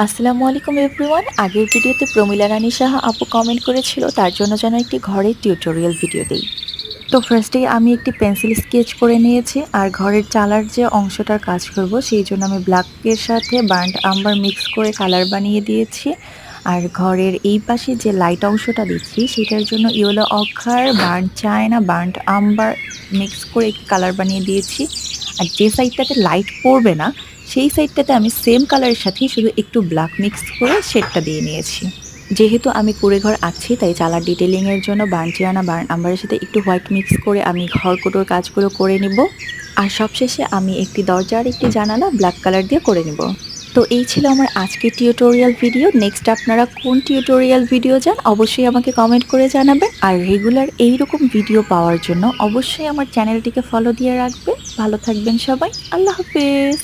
আসসালামু আলাইকুম এভরিওয়ান। আগের ভিডিওতে প্রমীলা রানী সাহা আপু কমেন্ট করেছিল তার জন্য যেন একটি ঘরের টিউটোরিয়াল ভিডিও দেই। তো ফার্স্টেই আমি একটি পেন্সিল স্কেচ করে নিয়েছি, আর ঘরের চালার যে অংশটার কাজ করব সেই জন্য আমি ব্ল্যাকের সাথে বার্ন্ট আম্বার মিক্স করে কালার বানিয়ে দিয়েছি। আর ঘরের এই পাশে যে লাইট অংশটা দিচ্ছি সেটার জন্য yellow ochre, burnt sienna, burnt umber mix করে একটি কালার বানিয়ে দিয়েছি। আর যে সাইডটাতে লাইট পড়বে না সেই সাইডটাতে আমি সেম কালারের সাথেই শুধু একটু ব্ল্যাক মিক্স করে শেডটা দিয়ে নিয়েছি। যেহেতু আমি কুঁড়েঘর আছি তাই চালার ডিটেলিংয়ের জন্য বার্নচিয়ানা বার্ন আম্বারের সাথে একটু হোয়াইট মিক্স করে আমি ঘরকুটোর কাজগুলো করে নিব। আর সবশেষে আমি একটি দরজা আর একটি জানালা ব্ল্যাক কালার দিয়ে করে নিব। তো এই ছিল আমার আজকের টিউটোরিয়াল ভিডিও। নেক্সট আপনারা কোন টিউটোরিয়াল ভিডিও চান অবশ্যই আমাকে কমেন্ট করে জানাবেন। আর রেগুলার এইরকম ভিডিও পাওয়ার জন্য অবশ্যই আমার চ্যানেলটিকে ফলো দিয়ে রাখবেন। ভালো থাকবেন সবাই। আল্লাহ হাফেজ।